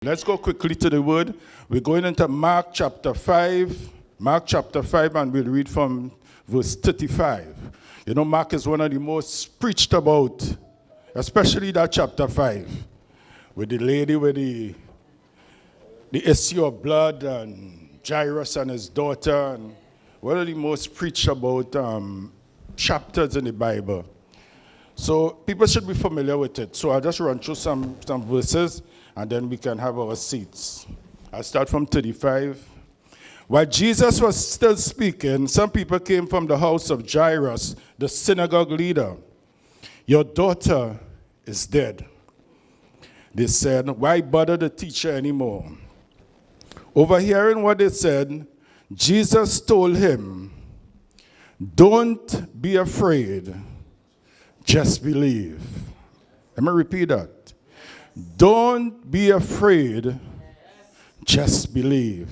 Let's go quickly to the word. We're going into Mark chapter 5. Mark chapter 5, and we'll read from verse 35. You know, Mark is one of the most preached about, especially that chapter 5, with the lady with the issue of blood and Jairus and his daughter, and one of the most preached about chapters in the Bible. So people should be familiar with it. So I'll just run through some verses, and then we can have our seats. I'll start from 35. While Jesus was still speaking, some people came from the house of Jairus, the synagogue leader. Your daughter is dead. They said, why bother the teacher anymore? Overhearing what they said, Jesus told him, don't be afraid, just believe. Let me repeat that. Don't be afraid, just believe.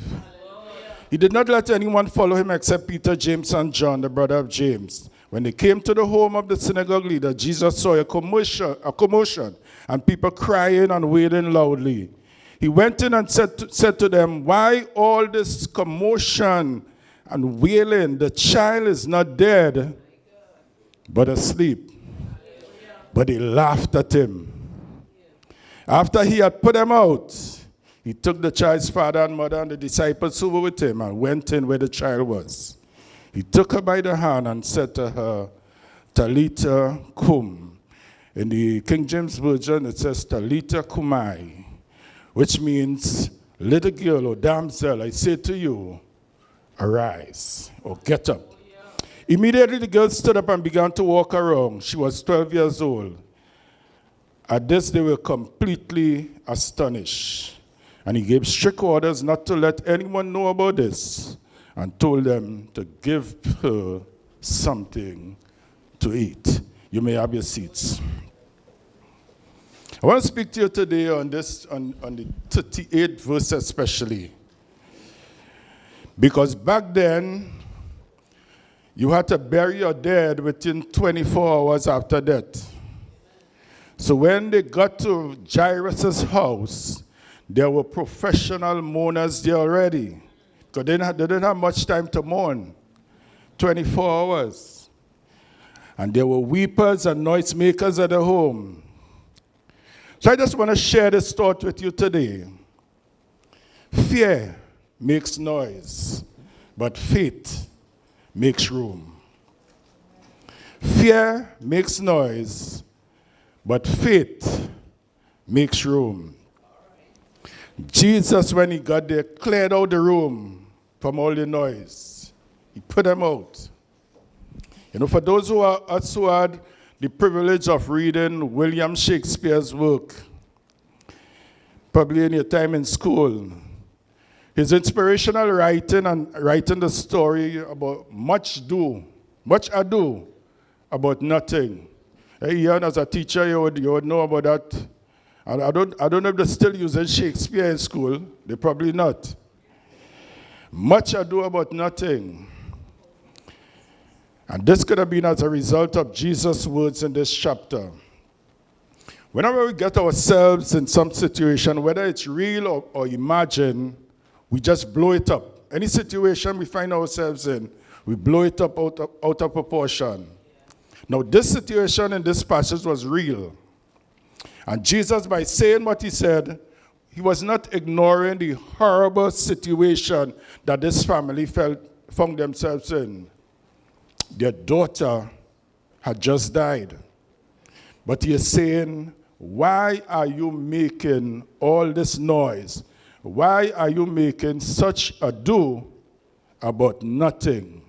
He did not let anyone follow him except Peter, James, and John, the brother of James. When they came to the home of the synagogue leader, Jesus saw a commotion and people crying and wailing loudly. He went in and said to them, why all this commotion and wailing? The child is not dead, but asleep. But they laughed at him. After he had put them out, he took the child's father and mother and the disciples who were with him and went in where the child was. He took her by the hand and said to her, Talitha cum. In the King James Version, it says Talitha cumi, which means, little girl or damsel, I say to you, arise, or get up. Immediately the girl stood up and began to walk around. She was 12 years old. At this, they were completely astonished. And he gave strict orders not to let anyone know about this and told them to give her something to eat. You may have your seats. I want to speak to you today on this, on the 38th verse especially. Because back then, you had to bury your dead within 24 hours after death. So when they got to Jairus' house, there were professional mourners there already. Because they didn't have much time to mourn. 24 hours. And there were weepers and noisemakers at the home. So I just want to share this thought with you today. Fear makes noise, but faith makes room. Fear makes noise, but faith makes room. Jesus, when he got there, cleared out the room from all the noise. He put them out. You know, for those who had the privilege of reading William Shakespeare's work, probably in your time in school, his inspirational writing and writing the story about much ado about nothing. Ian, as a teacher, you would know about that. And I don't know if they're still using Shakespeare in school. They're probably not. Much ado about nothing. And this could have been as a result of Jesus' words in this chapter. Whenever we get ourselves in some situation, whether it's real or imagined, we just blow it up. Any situation we find ourselves in, we blow it up out of proportion. Now, this situation in this passage was real. And Jesus, by saying what he said, he was not ignoring the horrible situation that this family found themselves in. Their daughter had just died. But he is saying, why are you making all this noise? Why are you making such ado about nothing?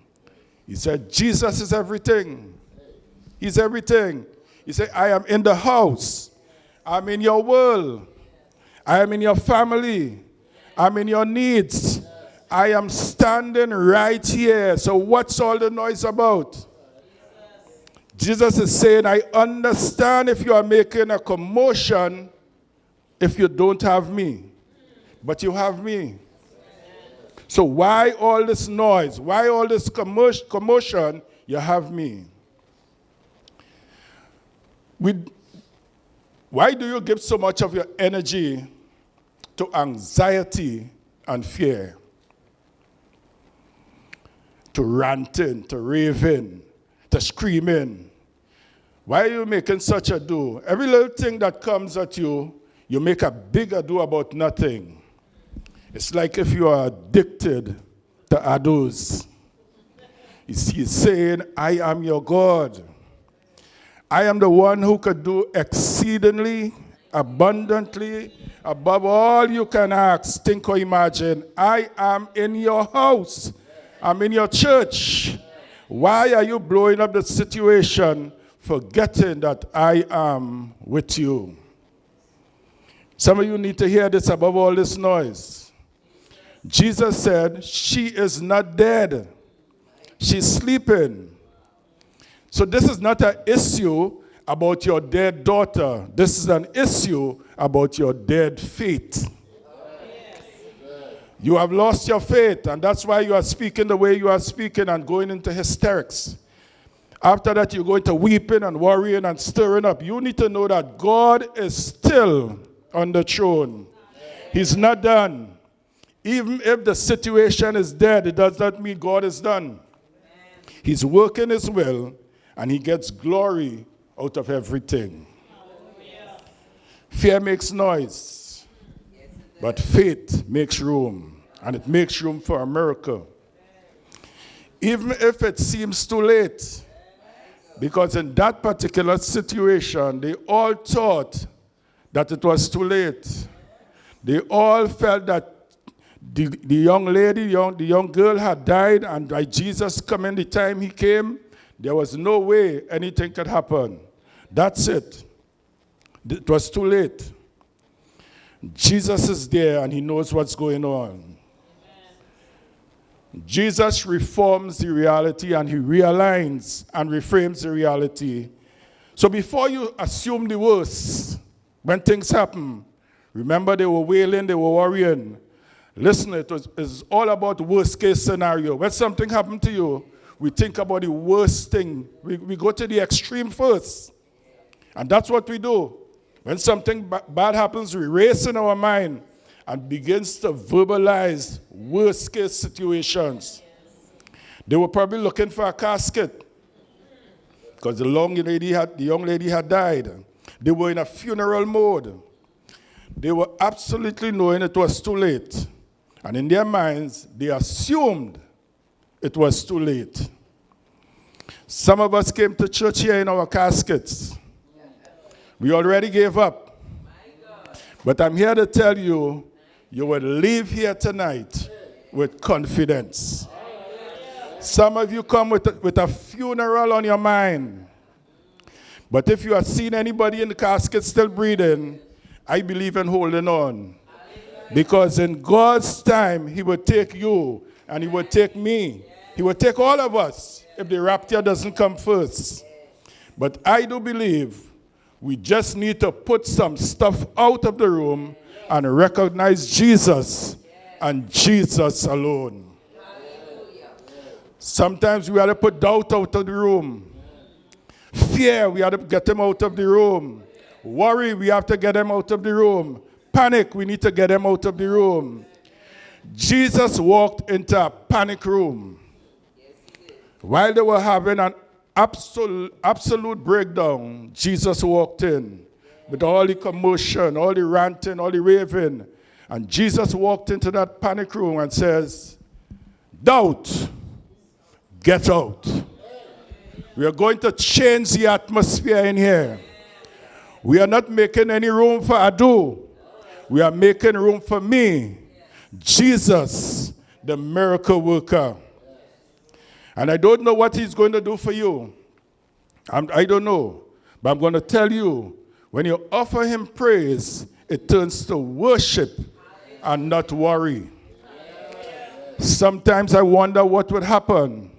He said, Jesus is everything. He's everything. He said, I am in the house. I'm in your world. I am in your family. I'm in your needs. I am standing right here. So what's all the noise about? Jesus is saying, I understand if you are making a commotion if you don't have me. But you have me. So why all this noise? Why all this commotion? You have me. Why do you give so much of your energy to anxiety and fear, to ranting, to raving, to screaming. Why are you making such a do? Every little thing that comes at you, you make a big ado about nothing. It's like if you are addicted to ados. He's saying, I am your God. I am the one who could do exceedingly, abundantly, above all you can ask, think, or imagine. I am in your house. I'm in your church. Why are you blowing up the situation, forgetting that I am with you? Some of you need to hear this above all this noise. Jesus said, she is not dead. She's sleeping. So this is not an issue about your dead daughter. This is an issue about your dead faith. You have lost your faith, and that's why you are speaking the way you are speaking and going into hysterics. After that, you're going to weeping and worrying and stirring up. You need to know that God is still on the throne. He's not done. Even if the situation is dead, it does not mean God is done. He's working his will, and he gets glory out of everything. Fear makes noise, but faith makes room, and it makes room for a miracle. Even if it seems too late, because in that particular situation, they all thought that it was too late. They all felt that the young lady, the young girl had died, and by Jesus coming the time he came, there was no way anything could happen. That's it. It was too late. Jesus is there, and he knows what's going on. Amen. Jesus reforms the reality, and he realigns and reframes the reality. So before you assume the worst, when things happen, remember they were wailing, they were worrying. Listen, it's all about the worst case scenario. When something happened to you, we think about the worst thing. We go to the extreme first. And that's what we do. When something bad happens, we race in our mind and begins to verbalize worst case situations. They were probably looking for a casket because the young lady had died. They were in a funeral mode. They were absolutely knowing it was too late. And in their minds, they assumed it was too late. Some of us came to church here in our caskets. We already gave up. But I'm here to tell you, you will leave here tonight with confidence. Some of you come with a funeral on your mind. But if you have seen anybody in the casket still breathing, I believe in holding on. Because in God's time, he will take you and he will take me. He will take all of us if the rapture doesn't come first. But I do believe we just need to put some stuff out of the room and recognize Jesus and Jesus alone. Sometimes we have to put doubt out of the room. Fear, we have to get him out of the room. Worry, we have to get him out of the room. Panic, we need to get him out of the room. Jesus walked into a panic room. While they were having an absolute breakdown, Jesus walked in with all the commotion, all the ranting, all the raving. And Jesus walked into that panic room and says, doubt, get out. We are going to change the atmosphere in here. We are not making any room for ado. We are making room for me, Jesus, the miracle worker. And I don't know what he's going to do for you. I don't know. But I'm going to tell you, when you offer him praise, it turns to worship and not worry. Sometimes I wonder what would happen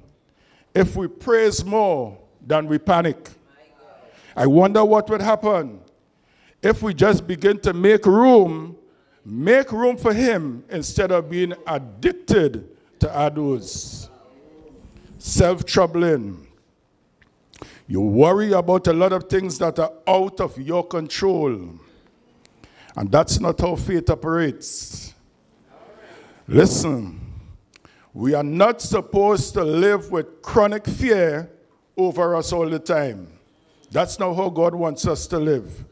if we praise more than we panic. I wonder what would happen if we just begin to make room for him instead of being addicted to others. Self-troubling. You worry about a lot of things that are out of your control. And that's not how faith operates. Listen, we are not supposed to live with chronic fear over us all the time. That's not how God wants us to live.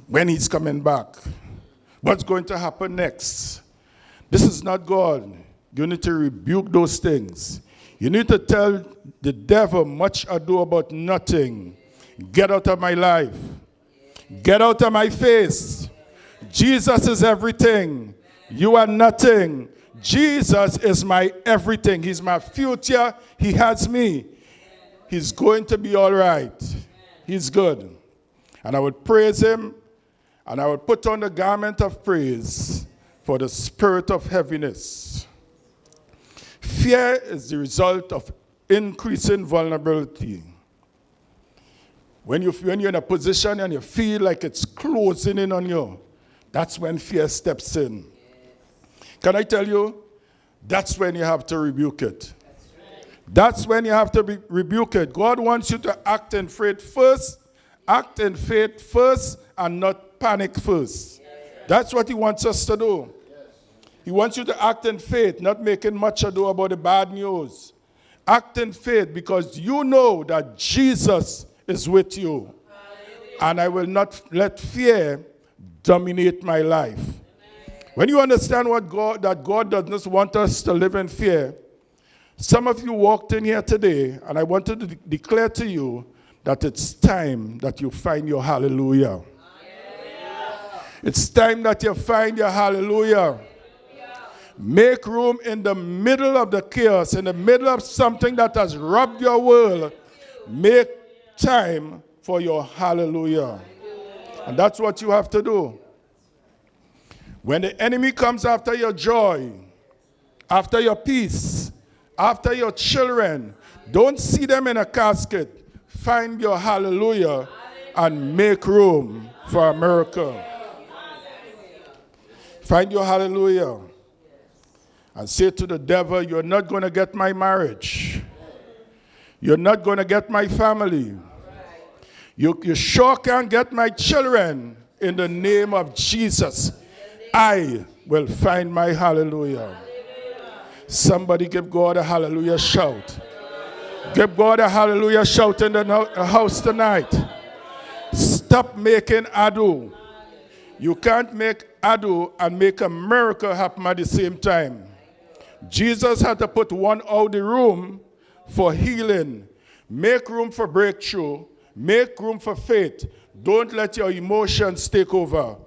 When he's coming back, what's going to happen next? This is not God. You need to rebuke those things. You need to tell the devil, much ado about nothing. Get out of my life. Get out of my face. Jesus is everything. You are nothing. Jesus is my everything. He's my future. He has me. He's going to be all right. He's good. And I would praise him, and I would put on the garment of praise for the spirit of heaviness. Fear is the result of increasing vulnerability. When you're in a position and you feel like it's closing in on you, that's when fear steps in. Can I tell you? That's when you have to rebuke it. That's when you have to rebuke it. God wants you to act in faith first, and not panic first. That's what he wants us to do. He wants you to act in faith, not making much ado about the bad news. Act in faith because you know that Jesus is with you. And I will not let fear dominate my life. When you understand that God does not want us to live in fear, some of you walked in here today, and I wanted to declare to you that it's time that you find your hallelujah. It's time that you find your hallelujah. Make room in the middle of the chaos, in the middle of something that has robbed your world. Make time for your hallelujah. And that's what you have to do. When the enemy comes after your joy, after your peace, after your children, don't see them in a casket. Find your hallelujah and make room for a miracle. Find your hallelujah. And say to the devil, you're not going to get my marriage. You're not going to get my family. You sure can't get my children. In the name of Jesus, I will find my hallelujah. Somebody give God a hallelujah shout. Give God a hallelujah shout in the house tonight. Stop making ado. You can't make ado and make a miracle happen at the same time. Jesus had to put one out of the room for healing. Make room for breakthrough. Make room for faith. Don't let your emotions take over.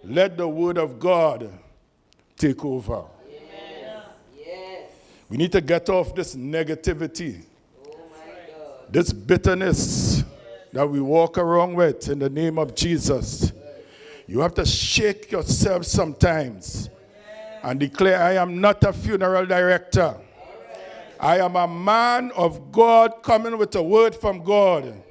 Let the word of God take over. Yes. We need to get off this negativity, this bitterness that we walk around with in the name of Jesus. You have to shake yourself sometimes and declare, I am not a funeral director. I am a man of God coming with a word from God.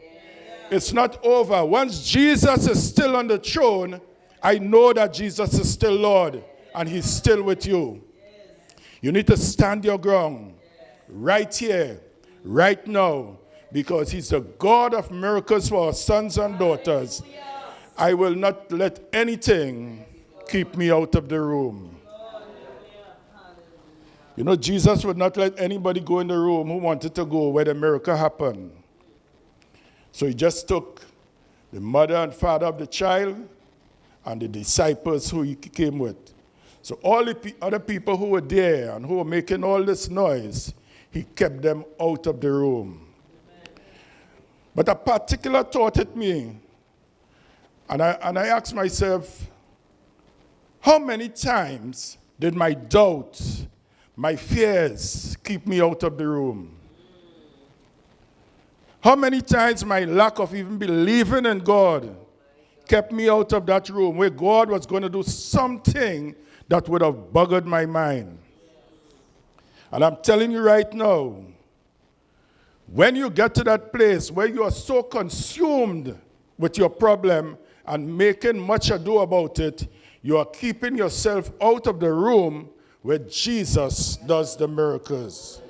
It's not over. Once Jesus is still on the throne, I know that Jesus is still Lord and he's still with you. You need to stand your ground right here, right now, because he's the God of miracles for our sons and daughters. I will not let anything keep me out of the room. You know, Jesus would not let anybody go in the room who wanted to go where the miracle happened. So he just took the mother and father of the child and the disciples who he came with. So all the other people who were there and who were making all this noise, he kept them out of the room. But a particular thought hit me. And I asked myself, how many times did my doubts, my fears keep me out of the room? How many times my lack of even believing in God kept me out of that room where God was going to do something that would have buggered my mind? And I'm telling you right now, when you get to that place where you are so consumed with your problem and making much ado about it, you are keeping yourself out of the room where Jesus does the miracles.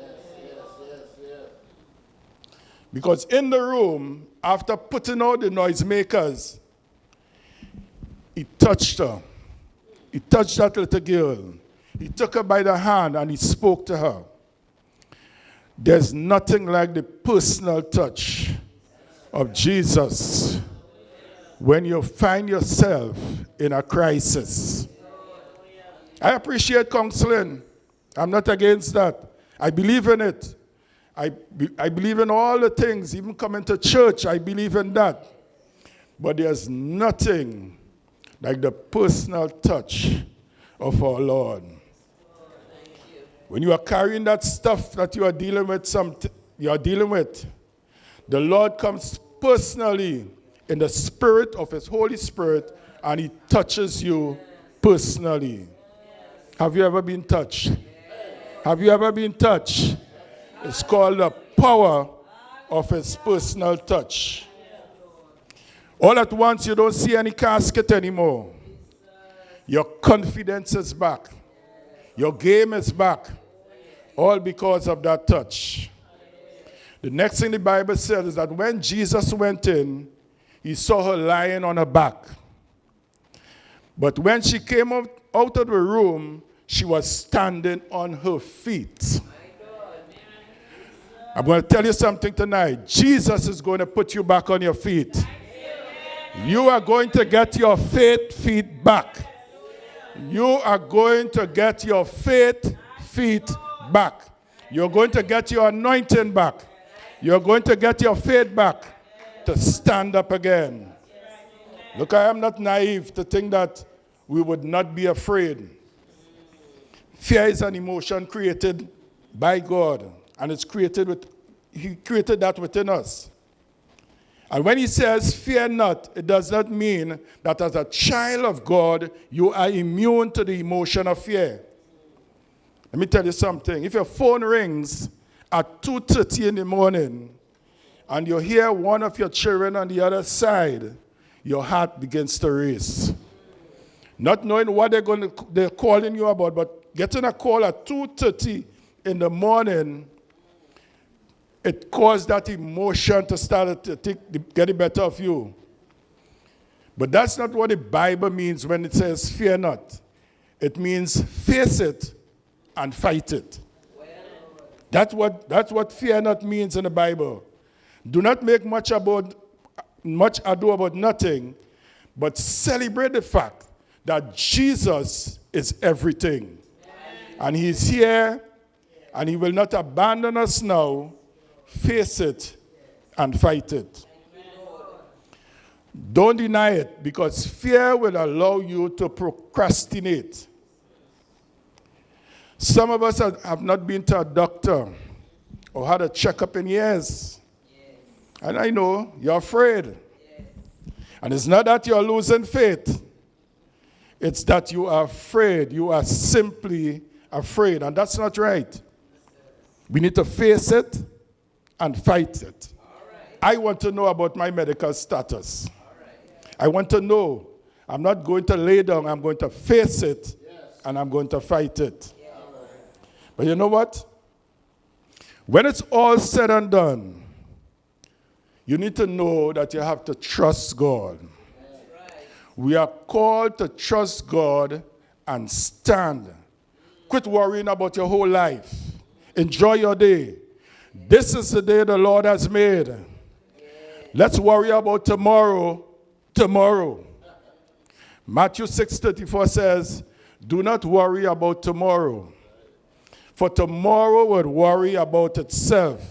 Because in the room, after putting out the noisemakers, He touched her. He touched that little girl. He took her by the hand and he spoke to her. There's nothing like the personal touch of Jesus when you find yourself in a crisis. I appreciate counseling. I'm not against that. I believe in it. I believe in all the things, even coming to church, I believe in that. But there's nothing like the personal touch of our Lord. When you are carrying that stuff that you are dealing with, the Lord comes personally in the spirit of his Holy Spirit and he touches you personally. Have you ever been touched? Have you ever been touched? It's called the power of his personal touch. All at once, you don't see any casket anymore. Your confidence is back. Your game is back. All because of that touch. The next thing the Bible says is that when Jesus went in, he saw her lying on her back. But when she came out of the room, she was standing on her feet. I'm going to tell you something tonight. Jesus is going to put you back on your feet. You are going to get your faith feet back. You are going to get your faith feet back. You're going to get your anointing back. You're going to get your faith back to stand up again. Look, I am not naive to think that we would not be afraid. Fear is an emotion created by God, and He created that within us. And when he says, fear not, it does not mean that as a child of God, you are immune to the emotion of fear. Let me tell you something. If your phone rings at 2:30 in the morning and you hear one of your children on the other side, your heart begins to race. Not knowing what they're calling you about, but getting a call at 2:30 in the morning, it caused that emotion to start to get the better of you. But that's not what the Bible means when it says fear not. It means face it and fight it. That's what fear not means in the Bible. Do not make much ado about nothing, but celebrate the fact that Jesus is everything. And he's here, and he will not abandon us now. Face it and fight it. Don't deny it, because fear will allow you to procrastinate. Some of us have not been to a doctor or had a checkup in years. And I know you're afraid. And it's not that you're losing faith. It's that you are afraid. You are simply afraid. And that's not right. We need to face it and fight it. I want to know about my medical status. I want to know. I'm not going to lay down. I'm going to face it, and I'm going to fight it. But you know what? When it's all said and done, you need to know that you have to trust God. We are called to trust God and stand. Quit worrying about your whole life. Enjoy your day. This is the day the Lord has made. Let's worry about tomorrow. Matthew 6:34 says, do not worry about tomorrow, for tomorrow will worry about itself.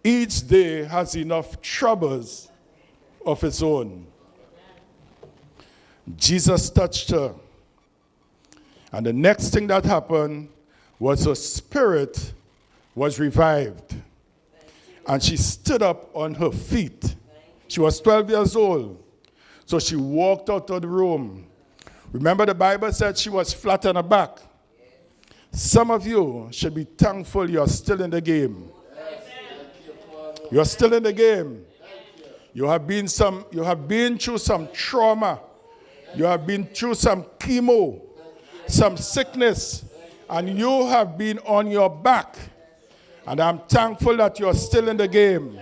Each day has enough troubles of its own. Jesus touched her. And the next thing that happened was her spirit was revived. And she stood up on her feet. She was 12 years old. So she walked out of the room. Remember, the Bible said she was flat on her back. Some of you should be thankful you're still in the game. You're still in the game. You have been through some trauma. You have been through some chemo, some sickness, and you have been on your back. And I'm thankful that you're still in the game.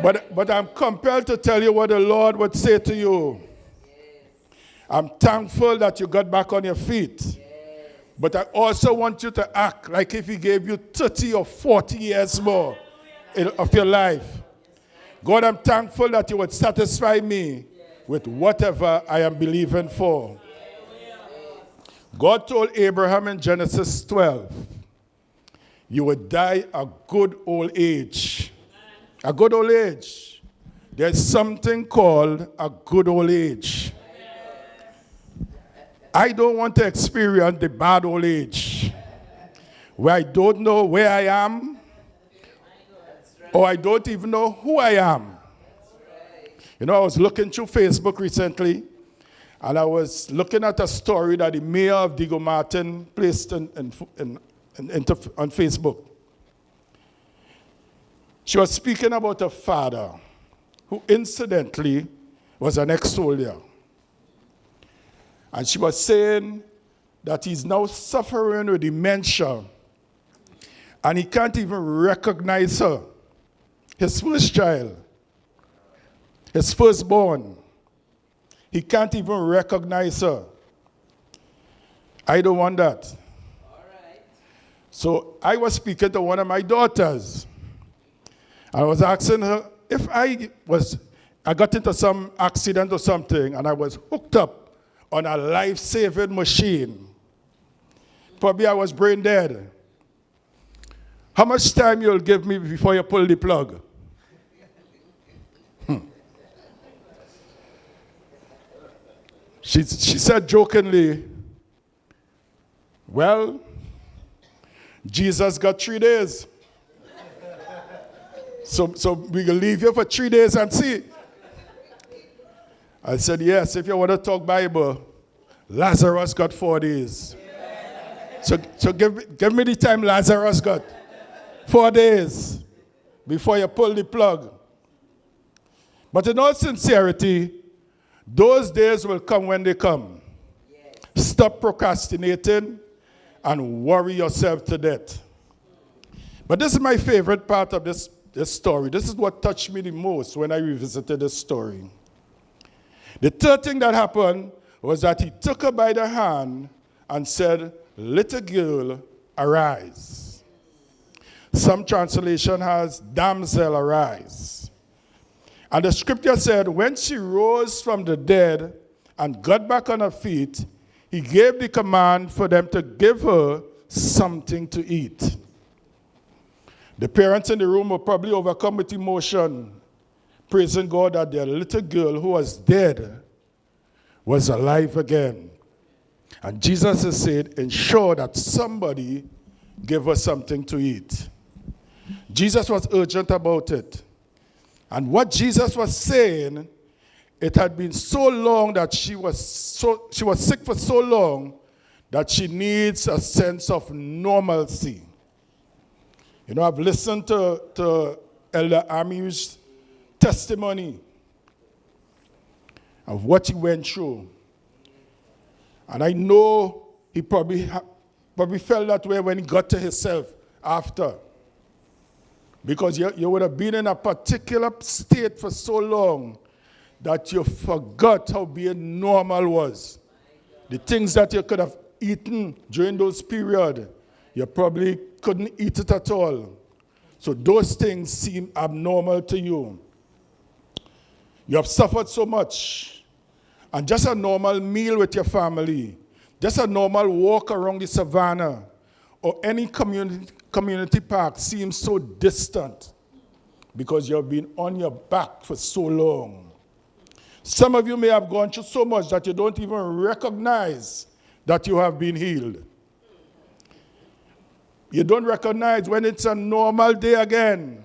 But I'm compelled to tell you what the Lord would say to you. I'm thankful that you got back on your feet. But I also want you to act like if He gave you 30 or 40 years more of your life. God, I'm thankful that you would satisfy me with whatever I am believing for. God told Abraham in Genesis 12, you would die a good old age. A good old age. There's something called a good old age. I don't want to experience the bad old age where I don't know where I am or I don't even know who I am. You know, I was looking through Facebook recently and I was looking at a story that the mayor of Diego Martin placed on Facebook. She was speaking about a father who incidentally was an ex-soldier. And she was saying that he's now suffering with dementia and he can't even recognize her. His first child, his firstborn, he can't even recognize her. I don't want that. All right. So I was speaking to one of my daughters. I was asking her if I got into some accident or something and I was hooked up on a life-saving machine. Probably I was brain dead. How much time you'll give me before you pull the plug? She said jokingly, well, Jesus got 3 days. So we can leave you for 3 days and see. I said, yes, if you want to talk Bible, Lazarus got 4 days. So give me the time Lazarus got. 4 days before you pull the plug. But in all sincerity, those days will come when they come. Stop procrastinating and worry yourself to death. But this is my favorite part of this story. This is what touched me the most when I revisited this story. The third thing that happened was that he took her by the hand and said, little girl, arise. Some translation has, damsel, arise. And the scripture said, when she rose from the dead and got back on her feet, he gave the command for them to give her something to eat. The parents in the room were probably overcome with emotion, praising God that their little girl who was dead was alive again. And Jesus has said, ensure that somebody give her something to eat. Jesus was urgent about it. And what Jesus was saying, it had been so long that she was sick for so long that she needs a sense of normalcy. You know, I've listened to Elder Amir's testimony of what he went through. And I know he probably felt that way when he got to himself after. Because you would have been in a particular state for so long that you forgot how being normal was. The things that you could have eaten during those periods, you probably couldn't eat it at all. So those things seem abnormal to you. You have suffered so much. And just a normal meal with your family, just a normal walk around the savannah, or any community park seems so distant because you've been on your back for so long. Some of you may have gone through so much that you don't even recognize that you have been healed. You don't recognize when it's a normal day again.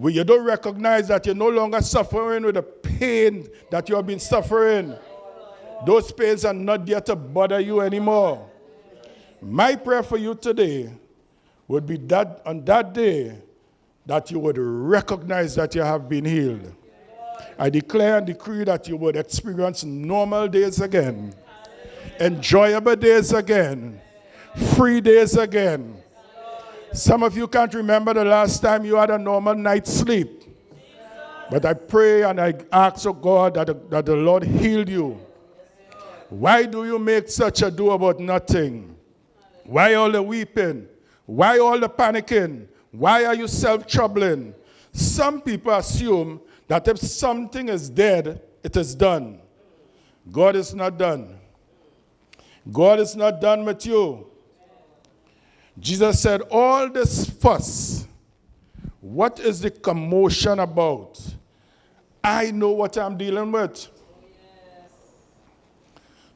You don't recognize that you're no longer suffering with the pain that you have been suffering. Those pains are not there to bother you anymore. My prayer for you today would be that on that day that you would recognize that you have been healed. I declare and decree that you would experience normal days again, enjoyable days again, free days again. Some of you can't remember the last time you had a normal night's sleep. But I pray and I ask of God that the Lord heal you. Why do you make such a do about nothing? Why all the weeping? Why all the panicking? Why are you self-troubling? Some people assume that if something is dead, it is done. God is not done. God is not done with you. Jesus said, all this fuss, what is the commotion about? I know what I'm dealing with.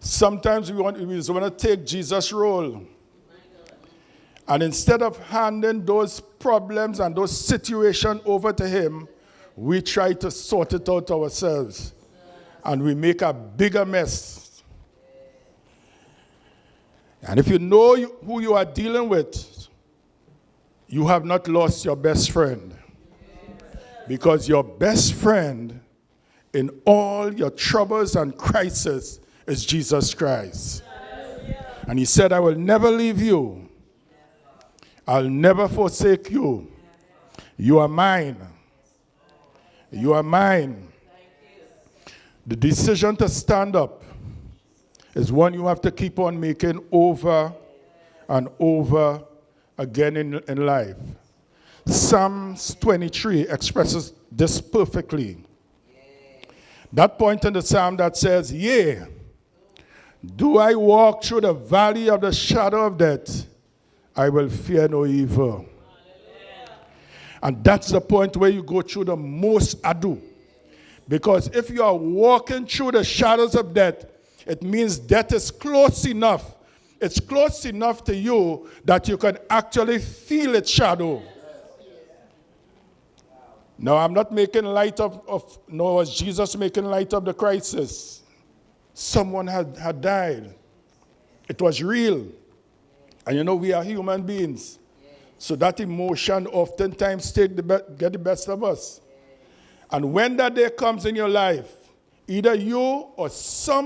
Sometimes we just want to take Jesus' role. And instead of handing those problems and those situations over to him, we try to sort it out ourselves. And we make a bigger mess. And if you know who you are dealing with, you have not lost your best friend. Because your best friend in all your troubles and crises is Jesus Christ. And he said, I will never leave you. I'll never forsake you. You are mine. You are mine. The decision to stand up is one you have to keep on making over and over again in life. Psalms 23 expresses this perfectly. That point in the psalm that says, yea, do I walk through the valley of the shadow of death, I will fear no evil. And that's the point where you go through the most ado. Because if you are walking through the shadows of death, it means death is close enough. It's close enough to you that you can actually feel its shadow. Now, I'm not making light nor was Jesus making light of the crisis. Someone had died. It was real. And you know, we are human beings. So that emotion oftentimes get the best of us. And when that day comes in your life, either you or some